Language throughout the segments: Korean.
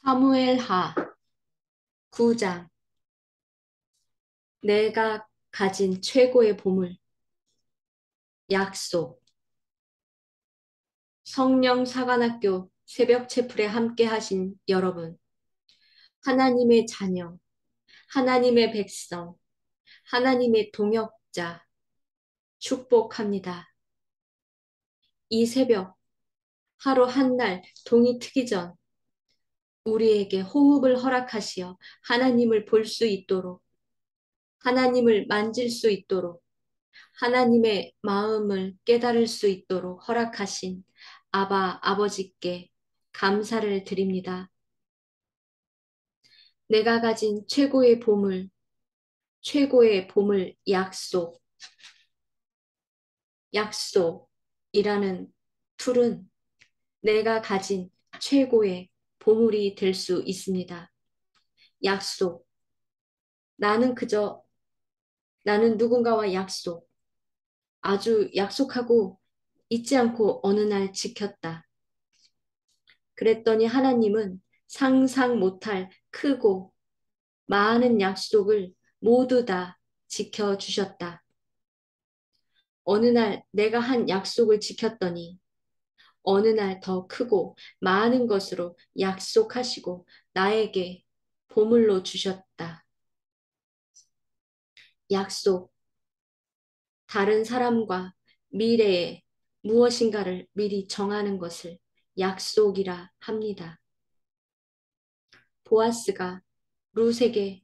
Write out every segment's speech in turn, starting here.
사무엘하 9장. 내가 가진 최고의 보물. 약속. 성령 사관학교 새벽 채플에 함께 하신 여러분, 하나님의 자녀, 하나님의 백성, 하나님의 동역자 축복합니다. 이 새벽 하루 한 날 동이 트기 전 우리에게 호흡을 허락하시어 하나님을 볼 수 있도록, 하나님을 만질 수 있도록, 하나님의 마음을 깨달을 수 있도록 허락하신 아바 아버지께 감사를 드립니다. 내가 가진 최고의 보물, 최고의 보물 약속, 약속이라는 툴은 내가 가진 최고의 보물이 될 수 있습니다. 약속. 나는 그저 나는 누군가와 아주 약속하고 잊지 않고 어느 날 지켰다. 그랬더니 하나님은 상상 못할 크고 많은 약속을 모두 다 지켜주셨다. 어느 날 내가 한 약속을 지켰더니 어느 날 더 크고 많은 것으로 약속하시고 나에게 보물로 주셨다. 약속. 다른 사람과 미래에 무엇인가를 미리 정하는 것을 약속이라 합니다. 보아스가 룻에게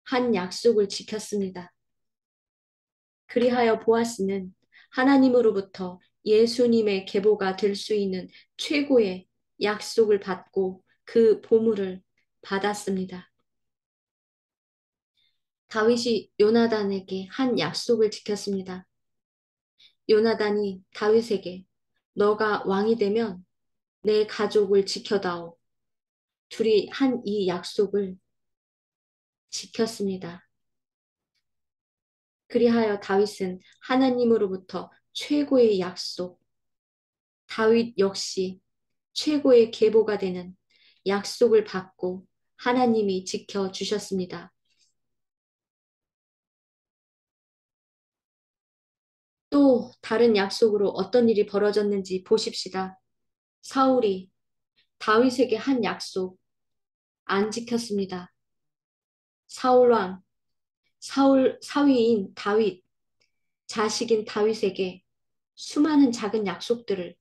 한 약속을 지켰습니다. 그리하여 보아스는 하나님으로부터 예수님의 계보가 될 수 있는 최고의 약속을 받고 그 보물을 받았습니다. 다윗이 요나단에게 한 약속을 지켰습니다. 요나단이 다윗에게 너가 왕이 되면 내 가족을 지켜다오. 둘이 한 이 약속을 지켰습니다. 그리하여 다윗은 하나님으로부터 최고의 약속, 다윗 역시 최고의 계보가 되는 약속을 받고 하나님이 지켜주셨습니다. 또 다른 약속으로 어떤 일이 벌어졌는지 보십시다. 사울이 다윗에게 한 약속 안 지켰습니다. 사울왕, 사위인 다윗, 자식인 다윗에게 수많은 작은 약속들을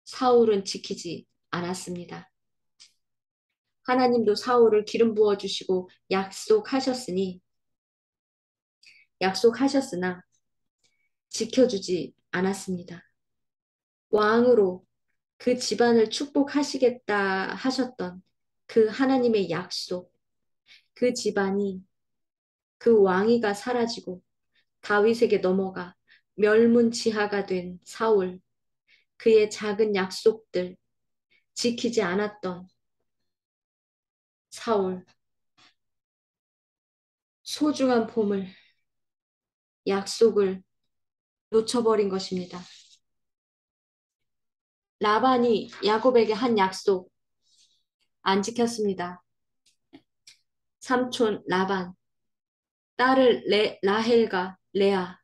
사울은 지키지 않았습니다. 하나님도 사울을 기름 부어 주시고 약속하셨으나 지켜주지 않았습니다. 왕으로 그 집안을 축복하시겠다 하셨던 그 하나님의 약속, 그 집안이 그 왕위가 사라지고 다윗에게 넘어가 멸문지하가 된 사울, 그의 작은 약속들 지키지 않았던 사울, 소중한 보물, 약속을 놓쳐버린 것입니다. 라반이 야곱에게 한 약속 안 지켰습니다. 삼촌 라반, 딸을 라헬과 레아,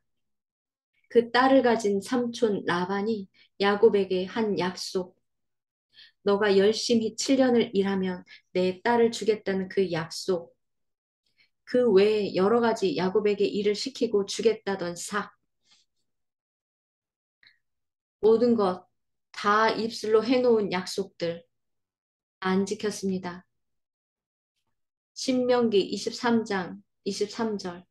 그 딸을 가진 삼촌 라반이 야곱에게 한 약속, 너가 열심히 7년을 일하면 내 딸을 주겠다는 그 약속, 그 외에 여러 가지 야곱에게 일을 시키고 주겠다던 모든 것 다 입술로 해놓은 약속들 안 지켰습니다. 신명기 23장 23절.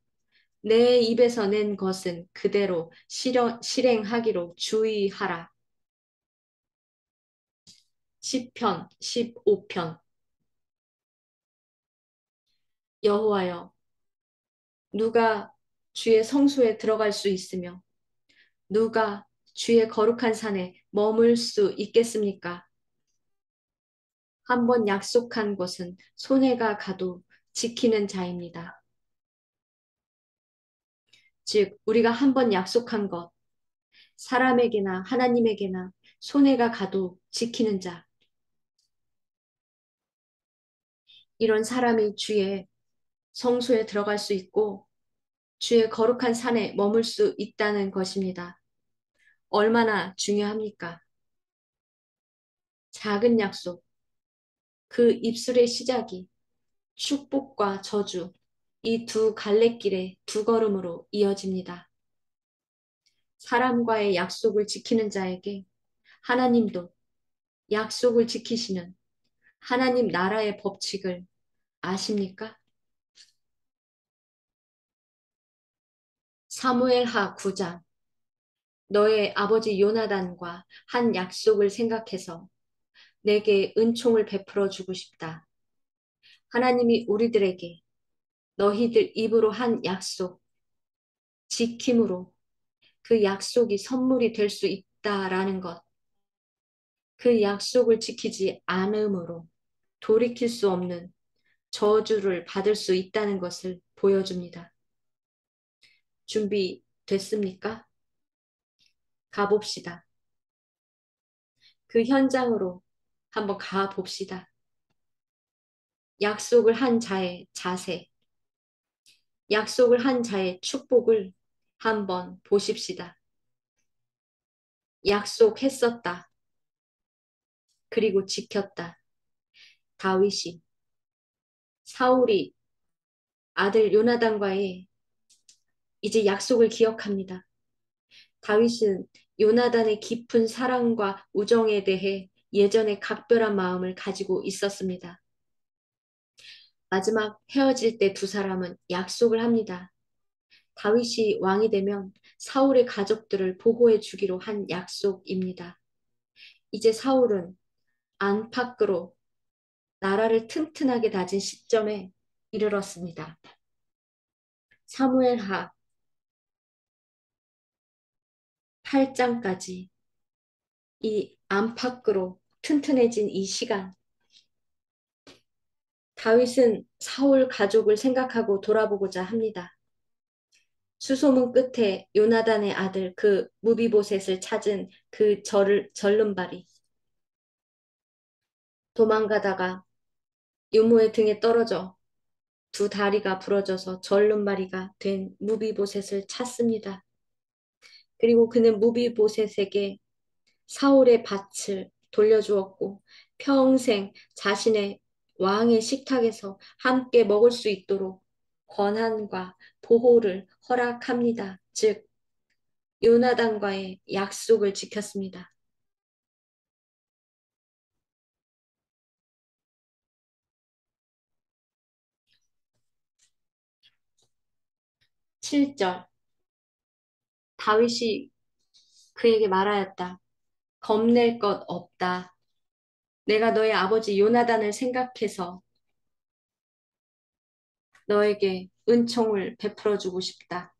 내 입에서 낸 것은 그대로 실행하기로 주의하라. 시편 15편. 여호와여, 누가 주의 성소에 들어갈 수 있으며 누가 주의 거룩한 산에 머물 수 있겠습니까? 한번 약속한 것은 손해가 가도 지키는 자입니다. 즉, 우리가 한번 약속한 것, 사람에게나 하나님에게나 손해가 가도 지키는 자. 이런 사람이 주의 성소에 들어갈 수 있고 주의 거룩한 산에 머물 수 있다는 것입니다. 얼마나 중요합니까? 작은 약속, 그 입술의 시작이 축복과 저주, 이 두 갈래길의 두 걸음으로 이어집니다. 사람과의 약속을 지키는 자에게 하나님도 약속을 지키시는 하나님 나라의 법칙을 아십니까? 사무엘하 9장. 너의 아버지 요나단과 한 약속을 생각해서 내게 은총을 베풀어 주고 싶다. 하나님이 우리들에게 너희들 입으로 한 약속, 지킴으로 그 약속이 선물이 될 수 있다라는 것, 그 약속을 지키지 않음으로 돌이킬 수 없는 저주를 받을 수 있다는 것을 보여줍니다. 준비됐습니까? 가봅시다. 그 현장으로 한번 가봅시다. 약속을 한 자의 자세, 약속을 한 자의 축복을 한번 보십시다. 약속했었다. 그리고 지켰다. 다윗이 사울이 아들 요나단과의 이제 약속을 기억합니다. 다윗은 요나단의 깊은 사랑과 우정에 대해 예전에 각별한 마음을 가지고 있었습니다. 마지막 헤어질 때 두 사람은 약속을 합니다. 다윗이 왕이 되면 사울의 가족들을 보호해 주기로 한 약속입니다. 이제 사울은 안팎으로 나라를 튼튼하게 다진 시점에 이르렀습니다. 사무엘하 8장까지 이 안팎으로 튼튼해진 이 시간, 다윗은 사울 가족을 생각하고 돌아보고자 합니다. 수소문 끝에 요나단의 아들 그 무비보셋을 찾은 그 절름발이 도망가다가 유모의 등에 떨어져 두 다리가 부러져서 절름발이가 된 무비보셋을 찾습니다. 그리고 그는 무비보셋에게 사울의 밭을 돌려주었고 평생 자신의 왕의 식탁에서 함께 먹을 수 있도록 권한과 보호를 허락합니다. 즉 요나단과의 약속을 지켰습니다. 7절 다윗이 그에게 말하였다. 겁낼 것 없다. 내가 너의 아버지 요나단을 생각해서 너에게 은총을 베풀어 주고 싶다.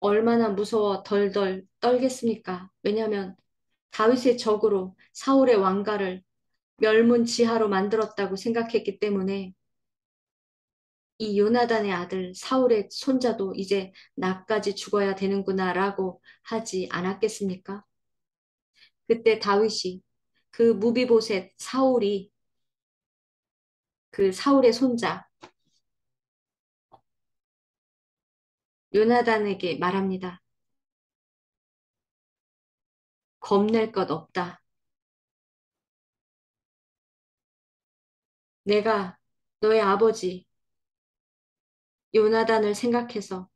얼마나 무서워 덜덜 떨겠습니까? 왜냐하면 다윗의 적으로 사울의 왕가를 멸문지하로 만들었다고 생각했기 때문에 이 요나단의 아들 사울의 손자도 이제 나까지 죽어야 되는구나라고 하지 않았겠습니까? 그때 다윗이 그 무비보셋 사울이 그 사울의 손자 요나단에게 말합니다. 겁낼 것 없다. 내가 너의 아버지 요나단을 생각해서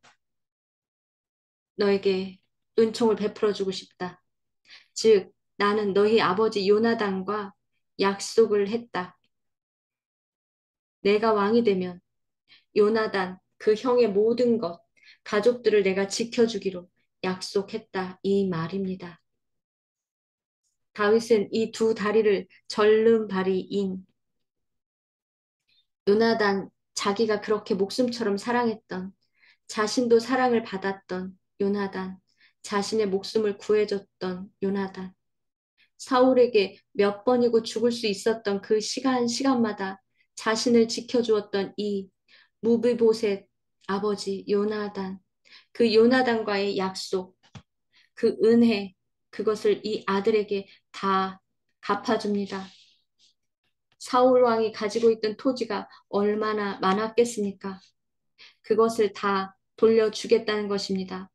너에게 은총을 베풀어 주고 싶다. 즉, 나는 너희 아버지 요나단과 약속을 했다. 내가 왕이 되면 요나단, 그 형의 모든 것, 가족들을 내가 지켜주기로 약속했다. 이 말입니다. 다윗은 이 두 다리를 절름발이인 요나단, 자기가 그렇게 목숨처럼 사랑했던, 자신도 사랑을 받았던 요나단, 자신의 목숨을 구해줬던 요나단, 사울에게 몇 번이고 죽을 수 있었던 그 시간마다 자신을 지켜주었던 이 무비보셋 아버지 요나단, 그 요나단과의 약속, 그 은혜, 그것을 이 아들에게 다 갚아줍니다. 사울 왕이 가지고 있던 토지가 얼마나 많았겠습니까? 그것을 다 돌려주겠다는 것입니다.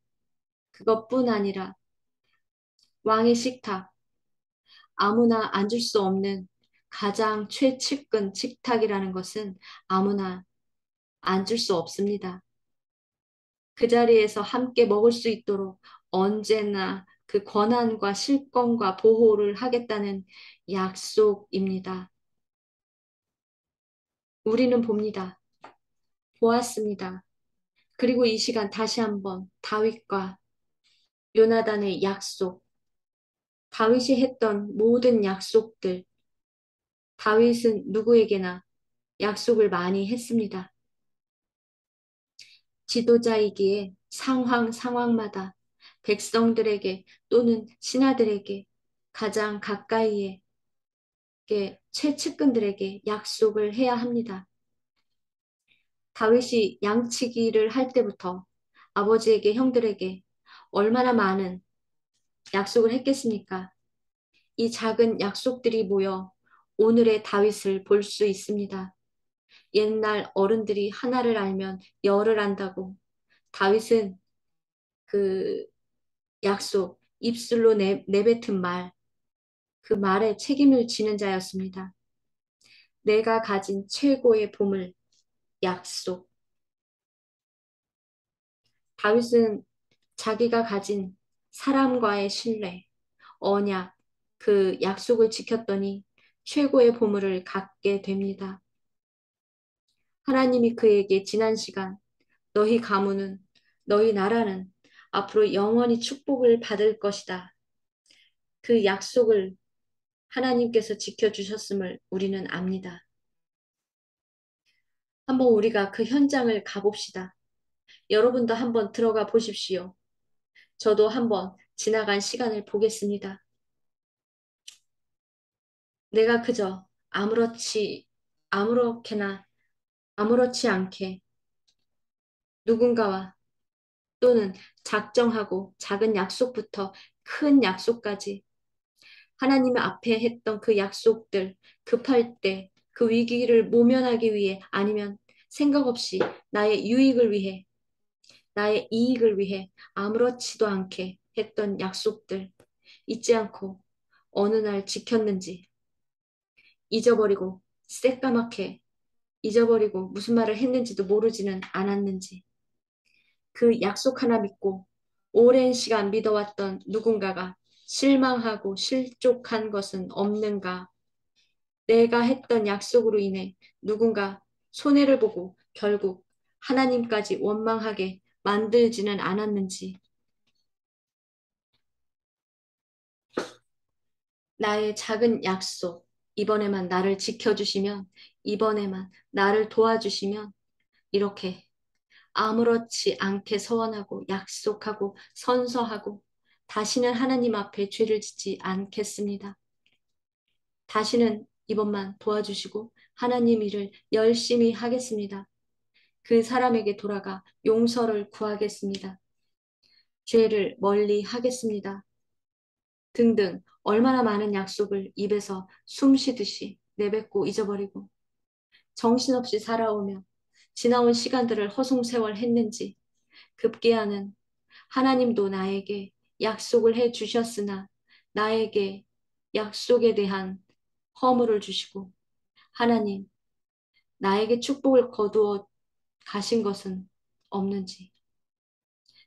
그것뿐 아니라 왕의 식탁, 아무나 앉을 수 없는 가장 최측근 식탁이라는 것은 아무나 앉을 수 없습니다. 그 자리에서 함께 먹을 수 있도록 언제나 그 권한과 실권과 보호를 하겠다는 약속입니다. 우리는 봅니다. 보았습니다. 그리고 이 시간 다시 한번 다윗과 요나단의 약속, 다윗이 했던 모든 약속들, 다윗은 누구에게나 약속을 많이 했습니다. 지도자이기에 상황마다 백성들에게 또는 신하들에게 가장 가까이에 최측근들에게 약속을 해야 합니다. 다윗이 양치기를 할 때부터 아버지에게 형들에게 얼마나 많은 약속을 했겠습니까? 이 작은 약속들이 모여 오늘의 다윗을 볼 수 있습니다. 옛날 어른들이 하나를 알면 열을 안다고 다윗은 그 약속, 입술로 내뱉은 말, 그 말에 책임을 지는 자였습니다. 내가 가진 최고의 보물, 약속. 다윗은 자기가 가진 사람과의 신뢰, 언약, 그 약속을 지켰더니 최고의 보물을 갖게 됩니다. 하나님이 그에게 지난 시간, 너희 가문은, 너희 나라는 앞으로 영원히 축복을 받을 것이다. 그 약속을 하나님께서 지켜주셨음을 우리는 압니다. 한번 우리가 그 현장을 가봅시다. 여러분도 한번 들어가 보십시오. 저도 한번 지나간 시간을 보겠습니다. 내가 그저 아무렇게나, 아무렇지 않게 누군가와 또는 작정하고 작은 약속부터 큰 약속까지 하나님 앞에 했던 그 약속들 급할 때 그 위기를 모면하기 위해 아니면 생각 없이 나의 유익을 위해 나의 이익을 위해 아무렇지도 않게 했던 약속들 잊지 않고 어느 날 지켰는지 잊어버리고 새까맣게 잊어버리고 무슨 말을 했는지도 모르지는 않았는지 그 약속 하나 믿고 오랜 시간 믿어왔던 누군가가 실망하고 실족한 것은 없는가? 내가 했던 약속으로 인해 누군가 손해를 보고 결국 하나님까지 원망하게 만들지는 않았는지 나의 작은 약속, 이번에만 나를 지켜주시면, 이번에만 나를 도와주시면 이렇게 아무렇지 않게 서원하고 약속하고 선서하고 다시는 하나님 앞에 죄를 짓지 않겠습니다. 다시는 이번만 도와주시고 하나님 일을 열심히 하겠습니다. 그 사람에게 돌아가 용서를 구하겠습니다. 죄를 멀리 하겠습니다. 등등 얼마나 많은 약속을 입에서 숨 쉬듯이 내뱉고 잊어버리고 정신없이 살아오며 지나온 시간들을 허송세월했는지 급기야는 하나님도 나에게 약속을 해 주셨으나 나에게 약속에 대한 허물을 주시고 하나님 나에게 축복을 거두어 가신 것은 없는지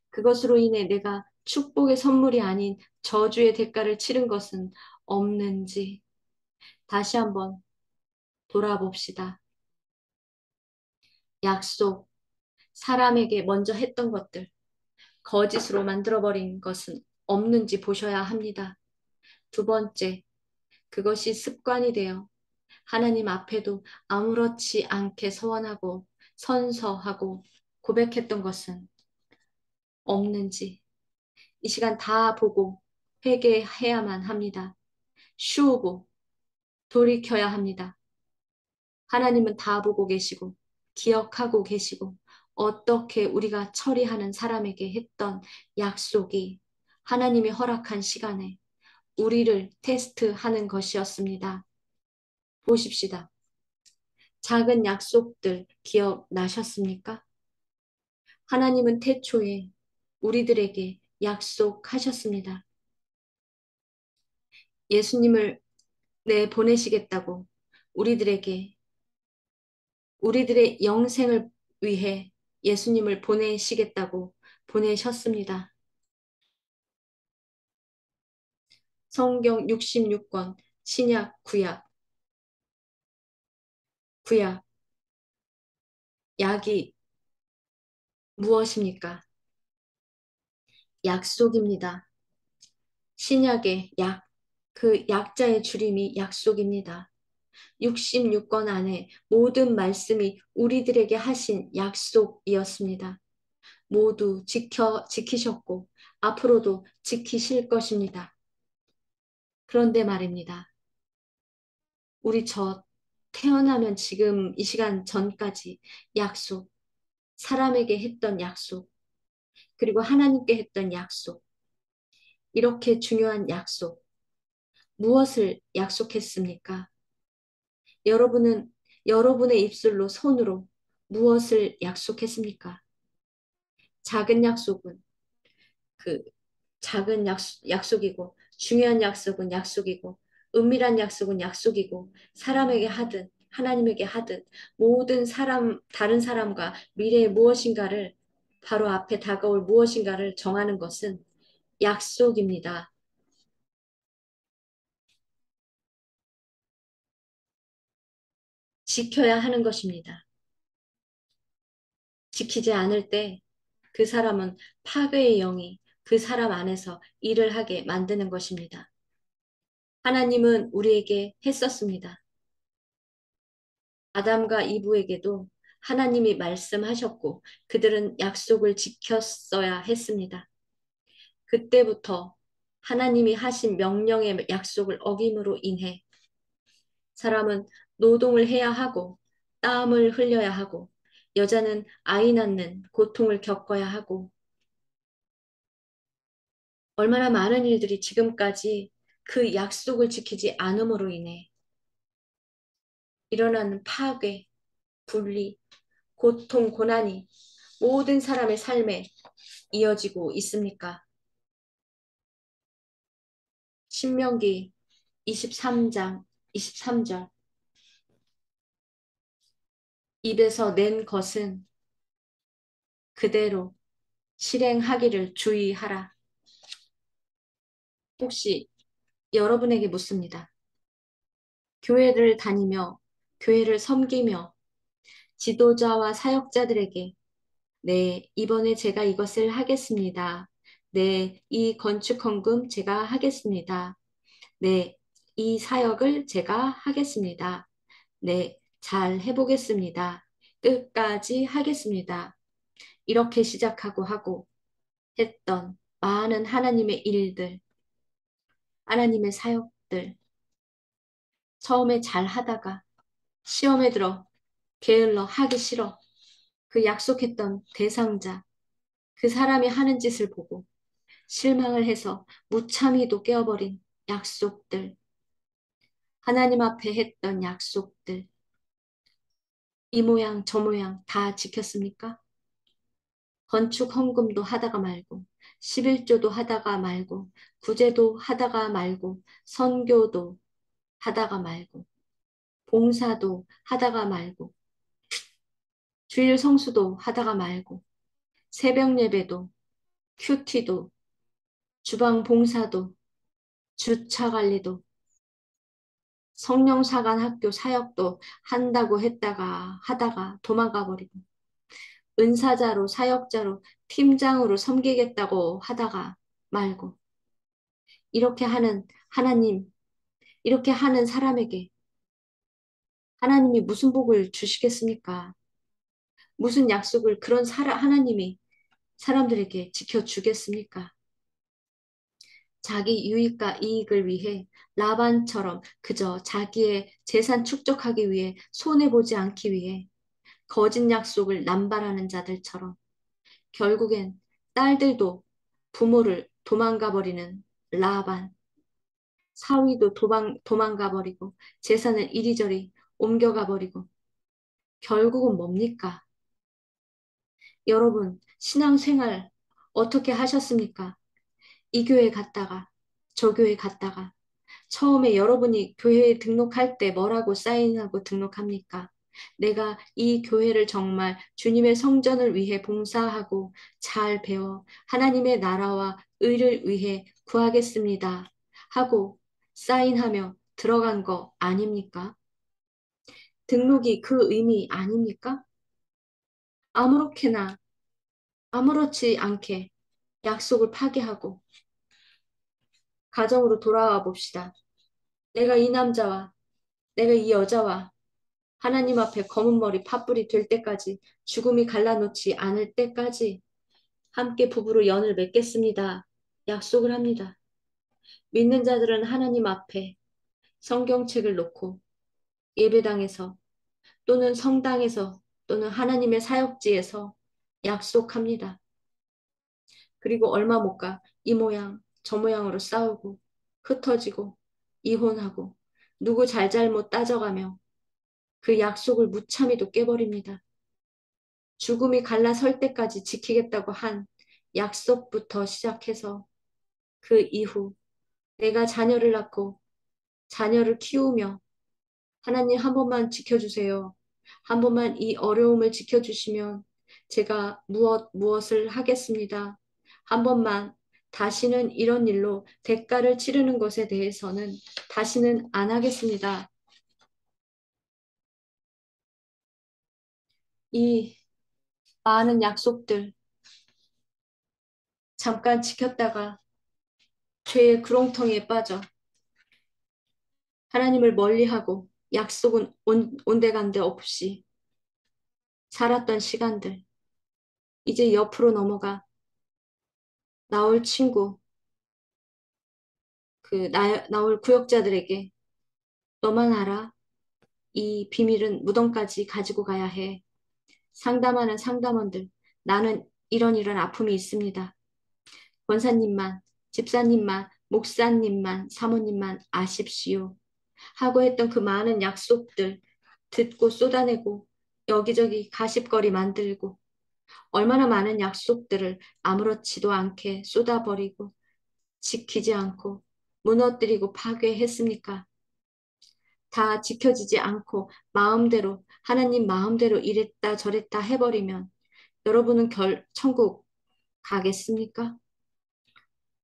그것으로 인해 내가 축복의 선물이 아닌 저주의 대가를 치른 것은 없는지 다시 한번 돌아봅시다. 약속, 사람에게 먼저 했던 것들, 거짓으로 만들어버린 것은 없는지 보셔야 합니다. 두 번째, 그것이 습관이 되어 하나님 앞에도 아무렇지 않게 서원하고 선서하고 고백했던 것은 없는지 이 시간 다 보고 회개해야만 합니다. 쉬우고 돌이켜야 합니다. 하나님은 다 보고 계시고 기억하고 계시고 어떻게 우리가 처리하는 사람에게 했던 약속이 하나님이 허락한 시간에 우리를 테스트하는 것이었습니다. 보십시다. 작은 약속들 기억나셨습니까? 하나님은 태초에 우리들에게 약속하셨습니다. 예수님을 보내시겠다고 우리들에게 우리들의 영생을 위해 예수님을 보내시겠다고 보내셨습니다. 성경 66권 신약 구약 약이 무엇입니까? 약속입니다. 신약의 약, 그 약자의 줄임이 약속입니다. 66권 안에 모든 말씀이 우리들에게 하신 약속이었습니다. 모두 지키셨고 앞으로도 지키실 것입니다. 그런데 말입니다. 우리 태어나면 지금 이 시간 전까지 약속, 사람에게 했던 약속, 그리고 하나님께 했던 약속, 이렇게 중요한 약속, 무엇을 약속했습니까? 여러분은 여러분의 입술로 손으로 무엇을 약속했습니까? 작은 약속은 그 작은 약속이고 중요한 약속은 약속이고 은밀한 약속은 약속이고 사람에게 하든 하나님에게 하든 모든 다른 사람과 미래의 무엇인가를 바로 앞에 다가올 무엇인가를 정하는 것은 약속입니다. 지켜야 하는 것입니다. 지키지 않을 때 그 사람은 파괴의 영이 그 사람 안에서 일을 하게 만드는 것입니다. 하나님은 우리에게 했었습니다. 아담과 이브에게도 하나님이 말씀하셨고 그들은 약속을 지켰어야 했습니다. 그때부터 하나님이 하신 명령의 약속을 어김으로 인해 사람은 노동을 해야 하고 땀을 흘려야 하고 여자는 아이 낳는 고통을 겪어야 하고 얼마나 많은 일들이 지금까지 그 약속을 지키지 않음으로 인해 일어나는 파괴, 분리, 고통, 고난이 모든 사람의 삶에 이어지고 있습니까? 신명기 23장 23절 입에서 낸 것은 그대로 실행하기를 주의하라. 혹시 여러분에게 묻습니다. 교회를 다니며 교회를 섬기며 지도자와 사역자들에게 네, 이번에 제가 이것을 하겠습니다. 네, 이 건축 헌금 제가 하겠습니다. 네, 이 사역을 제가 하겠습니다. 네, 잘 해보겠습니다. 끝까지 하겠습니다. 이렇게 시작하고 하고 했던 많은 하나님의 일들, 하나님의 사역들, 처음에 잘 하다가 시험에 들어 게을러 하기 싫어 그 약속했던 대상자, 그 사람이 하는 짓을 보고 실망을 해서 무참히도 깨어버린 약속들, 하나님 앞에 했던 약속들, 이 모양 저 모양 다 지켰습니까? 건축 헌금도 하다가 말고, 11조도 하다가 말고, 구제도 하다가 말고, 선교도 하다가 말고, 봉사도 하다가 말고, 주일 성수도 하다가 말고, 새벽 예배도, 큐티도, 주방 봉사도, 주차 관리도, 성령사관 학교 사역도 한다고 했다가 하다가 도망가 버리고, 은사자로 사역자로 팀장으로 섬기겠다고 하다가 말고, 이렇게 하는 하나님, 이렇게 하는 사람에게 하나님이 무슨 복을 주시겠습니까? 무슨 약속을 하나님이 사람들에게 지켜주겠습니까? 자기 유익과 이익을 위해 라반처럼 그저 자기의 재산 축적하기 위해 손해보지 않기 위해 거짓 약속을 남발하는 자들처럼 결국엔 딸들도 부모를 도망가 버리는 라반, 사위도 도망가 버리고 재산을 이리저리 옮겨가 버리고 결국은 뭡니까? 여러분, 신앙생활 어떻게 하셨습니까? 이 교회 갔다가, 저 교회 갔다가, 처음에 여러분이 교회에 등록할 때 뭐라고 사인하고 등록합니까? 내가 이 교회를 정말 주님의 성전을 위해 봉사하고 잘 배워 하나님의 나라와 의를 위해 구하겠습니다. 하고 사인하며 들어간 거 아닙니까? 등록이 그 의미 아닙니까? 아무렇게나 아무렇지 않게 약속을 파기하고 가정으로 돌아와 봅시다. 내가 이 남자와 내가 이 여자와 하나님 앞에 검은 머리 팥불이 될 때까지 죽음이 갈라놓지 않을 때까지 함께 부부로 연을 맺겠습니다. 약속을 합니다. 믿는 자들은 하나님 앞에 성경책을 놓고 예배당에서 또는 성당에서 또는 하나님의 사역지에서 약속합니다. 그리고 얼마 못 가 이 모양 저 모양으로 싸우고 흩어지고 이혼하고 누구 잘잘못 따져가며 그 약속을 무참히도 깨버립니다. 죽음이 갈라설 때까지 지키겠다고 한 약속부터 시작해서 그 이후 내가 자녀를 낳고 자녀를 키우며 하나님 한 번만 지켜주세요. 한 번만 이 어려움을 지켜주시면 제가 무엇을 하겠습니다. 한 번만 다시는 이런 일로 대가를 치르는 것에 대해서는 다시는 안 하겠습니다. 이 많은 약속들 잠깐 지켰다가 죄의 구렁텅이에 빠져 하나님을 멀리하고 약속은 온데간데 없이 살았던 시간들 이제 옆으로 넘어가 나올 친구 나올 구역자들에게 너만 알아. 이 비밀은 무덤까지 가지고 가야 해. 상담하는 상담원들 나는 이런 아픔이 있습니다. 권사님만 집사님만 목사님만 사모님만 아십시오. 하고 했던 그 많은 약속들 듣고 쏟아내고 여기저기 가십거리 만들고 얼마나 많은 약속들을 아무렇지도 않게 쏟아버리고 지키지 않고 무너뜨리고 파괴했습니까? 다 지켜지지 않고 마음대로 하나님 마음대로 이랬다 저랬다 해버리면 여러분은 천국 가겠습니까?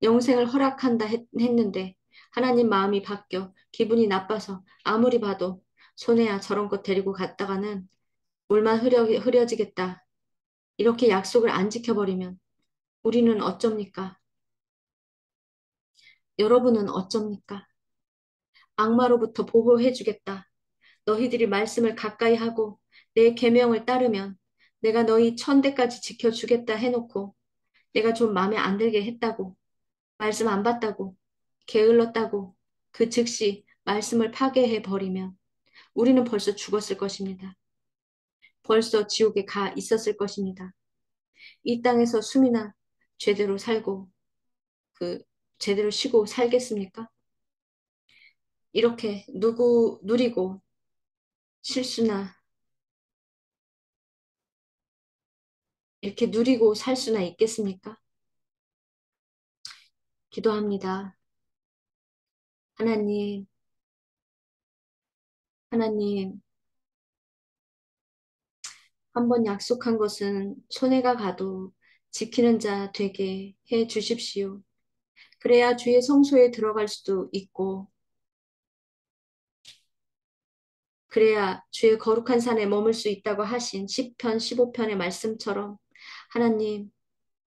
영생을 허락한다 했는데 하나님 마음이 바뀌어 기분이 나빠서 아무리 봐도 손해야 저런 것 데리고 갔다가는 물만 흐려지겠다. 이렇게 약속을 안 지켜버리면 우리는 어쩝니까? 여러분은 어쩝니까? 악마로부터 보호해주겠다. 너희들이 말씀을 가까이 하고 내 계명을 따르면 내가 너희 천대까지 지켜주겠다 해놓고 내가 좀 마음에 안 들게 했다고 말씀 안 받다고 게을렀다고 그 즉시 말씀을 파괴해 버리면 우리는 벌써 죽었을 것입니다. 벌써 지옥에 가 있었을 것입니다. 이 땅에서 숨이나 제대로 살고 그 제대로 쉬고 살겠습니까? 이렇게 누리고 실수나 이렇게 누리고 살 수나 있겠습니까? 기도합니다. 하나님, 하나님, 한 번 약속한 것은 손해가 가도 지키는 자 되게 해 주십시오. 그래야 주의 성소에 들어갈 수도 있고, 그래야 주의 거룩한 산에 머물 수 있다고 하신 시편 15편의 말씀처럼 하나님,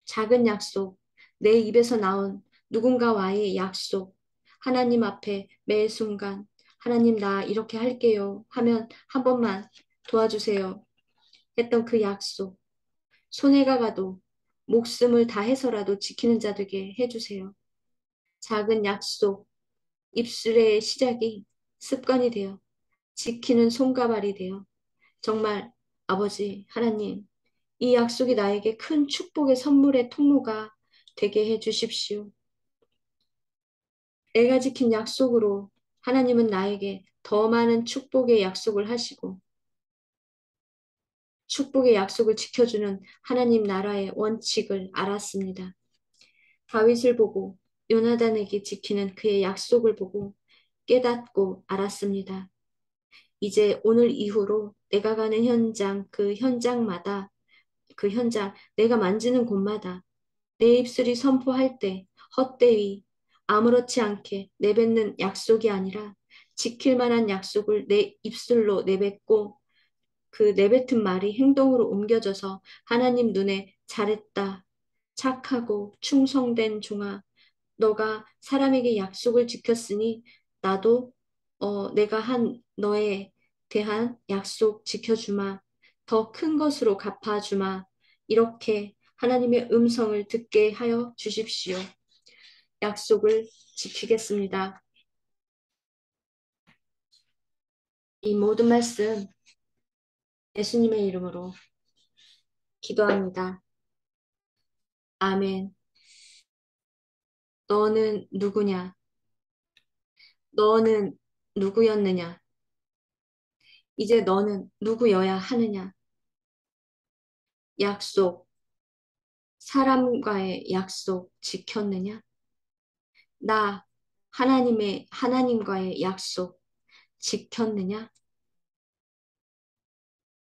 작은 약속, 내 입에서 나온 누군가와의 약속, 하나님 앞에 매 순간, 하나님 나 이렇게 할게요 하면 한 번만 도와주세요. 했던 그 약속, 손해가 가도 목숨을 다해서라도 지키는 자 되게 해주세요. 작은 약속, 입술의 시작이 습관이 되어 지키는 손가발이 되어 정말 아버지 하나님 이 약속이 나에게 큰 축복의 선물의 통로가 되게 해 주십시오. 내가 지킨 약속으로 하나님은 나에게 더 많은 축복의 약속을 하시고 축복의 약속을 지켜주는 하나님 나라의 원칙을 알았습니다. 다윗을 보고 요나단에게 지키는 그의 약속을 보고 깨닫고 알았습니다. 이제 오늘 이후로 내가 가는 현장, 그 현장마다, 그 현장, 내가 만지는 곳마다 내 입술이 선포할 때 헛되이 아무렇지 않게 내뱉는 약속이 아니라 지킬 만한 약속을 내 입술로 내뱉고 그 내뱉은 말이 행동으로 옮겨져서 하나님 눈에 잘했다, 착하고 충성된 종아, 너가 사람에게 약속을 지켰으니 나도 내가 한 너에 대한 약속 지켜주마. 더 큰 것으로 갚아주마. 이렇게 하나님의 음성을 듣게 하여 주십시오. 약속을 지키겠습니다. 이 모든 말씀 예수님의 이름으로 기도합니다. 아멘. 너는 누구냐? 너는 누구였느냐? 이제 너는 누구여야 하느냐? 약속, 사람과의 약속 지켰느냐? 나 하나님과의 약속 지켰느냐?